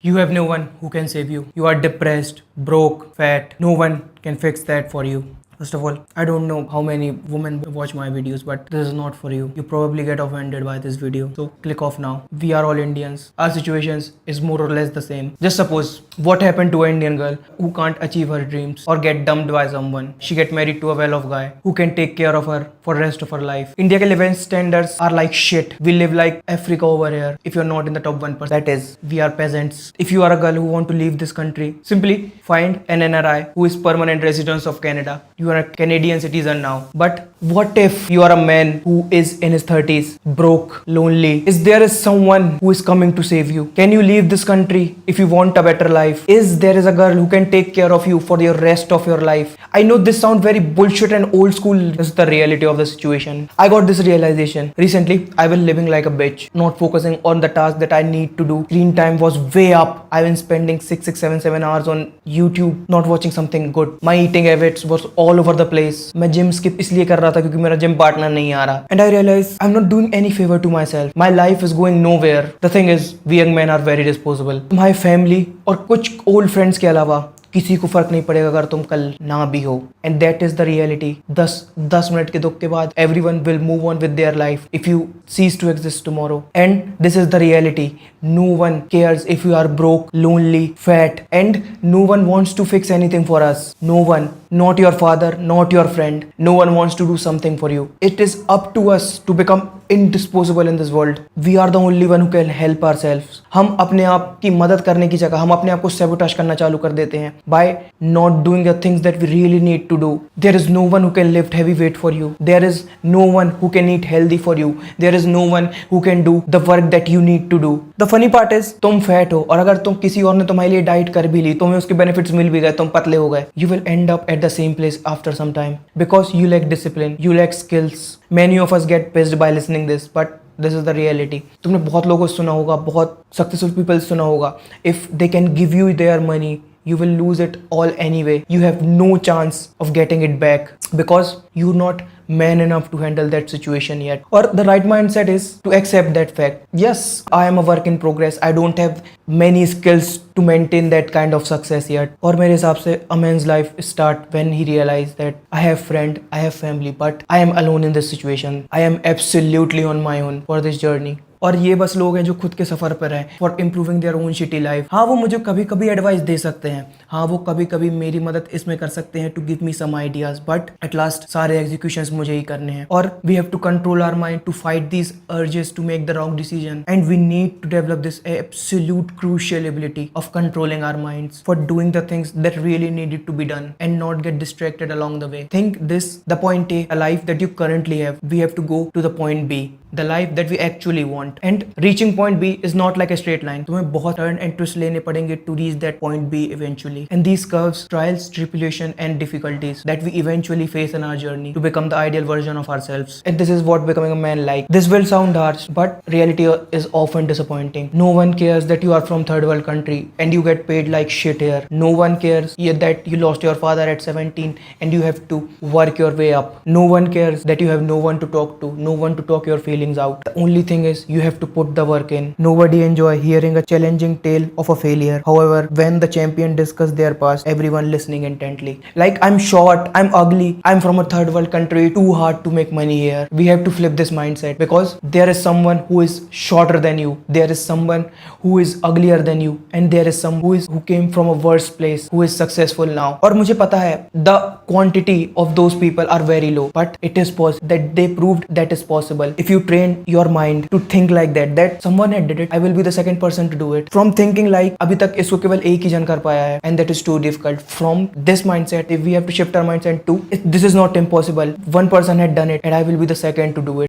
You have no one who can save you. You are depressed, broke, fat. No one can fix that for you. First of all, I don't know how many women watch my videos, but this is not for you. You probably get offended by this video. So click off now. We are all Indians. Our situations is more or less the same. Just suppose what happened to an Indian girl who can't achieve her dreams or get dumped by someone. She get married to a well-off guy who can take care of her for the rest of her life. India के living standards are like shit. We live like Africa over here. If you're not in the top 1%, that is, we are peasants. If you are a girl who want to leave this country, simply find an NRI who is permanent resident of Canada. You are a Canadian citizen now. But what if you are a man who is in his 30s, broke, lonely? Is there someone who is coming to save you? Can you leave this country if you want a better life? Is there a girl who can take care of you for the rest of your life? I know this sounds very bullshit and old school. This is the reality of the situation. I got this realization. Recently, I was living like a bitch, not focusing on the task that I need to do. Screen time was way up. I've been spending 7 hours on YouTube, not watching something good. My eating habits was all over the place. मैं gym skip इसलिए कर रहा था क्योंकि मेरा gym partner नहीं आ रहा. And I realized I'm not doing any favor to myself. My life is going nowhere. The thing is, we young men are very disposable. My family और कुछ old friends के अलावा किसी को फर्क नहीं पड़ेगा अगर तुम कल ना भी हो. And that is the reality. 10 minute के दुख के बाद everyone will move on with their life if you cease to exist tomorrow. And this is the reality. No one cares if you are broke, lonely, fat, and no one wants to fix anything for us. No one, not your father, not your friend. No one wants to do something for you. It is up to us to become indisposable in this world. We are the only one who can help ourselves. हम अपने आप की मदद करने की जगह हम अपने आप को sabotage करना चालू कर देते हैं by not doing the things that we really need to do. There is no one who can lift heavy weight for you. There is no one who can eat healthy for you. There is no one who can do the work that you need to do. The funny part is तुम fat हो और अगर तुम किसी और ने तुम्हारे लिए डाइट कर भी ली, तुम्हें उसके बेनिफिट्स मिल भी गए, तुम पतले हो गए, you will end up at the same place after some time because you lack discipline, you lack skills. Many of us get pissed by listening this, but this is the reality. तुमने बहुत लोगों से सुना होगा, बहुत successful people से सुना होगा, if they can give you their money, you will lose it all anyway. You have no chance of getting it back because you're not man enough to handle that situation yet. Or the right mindset is to accept that fact. Yes, I am a work in progress. I don't have many skills to maintain that kind of success yet. और मेरे हिसाब से a man's life start when he realizes that I have friend, I have family, but I am alone in this situation. I am absolutely on my own for this journey. और ये बस लोग हैं जो खुद के सफर पर हैं for improving their own city life. हाँ, वो मुझे कभी कभी एडवाइस दे सकते हैं. हाँ, वो कभी कभी मेरी मदद इसमें कर सकते हैं to give me some ideas, but at last सारे एग्जीक्यूशंस मुझे ही करने हैं. और we have to control our mind to fight these urges to make the wrong decision. And we need to develop this absolute crucial ability of controlling our minds for doing the things that really needed to be done and not get distracted along the way. Think this, the point A, a life that you currently have. We have to go to the point B, the life that we actually want. And reaching point B is not like a straight line. तुम्हें बहुत turn and twist लेने पड़ेंगे to reach that point B eventually. And these curves, trials, tribulation and difficulties that we eventually face in our journey to become the ideal version of ourselves. And this is what becoming a man like. This will sound harsh, but reality is often disappointing. No one cares that you are from third world country and you get paid like shit here. No one cares yet that you lost your father at 17 and you have to work your way up. No one cares that you have no one to talk to, no one to talk your feelings out. The only thing is you have to put the work in. Nobody enjoy hearing a challenging tale of a failure. However, when the champion discuss their past, everyone listening intently. Like, I'm short, I'm ugly, I'm from a third world country, too hard to make money here. We have to flip this mindset because there is someone who is shorter than you. There is someone who is uglier than you. And there is some who came from a worse place, who is successful now. और मुझे पता है the quantity of those people are very low, but it is possible that they proved that is possible. If you train your mind to think like that someone had did it, I will be the second person to do it. From thinking like अभी तक इसको केवल एक ही जन कर पाया है and that is too difficult. From this mindset, if we have to shift our mindset to this is not impossible. One person had done it and I will be the second to do it.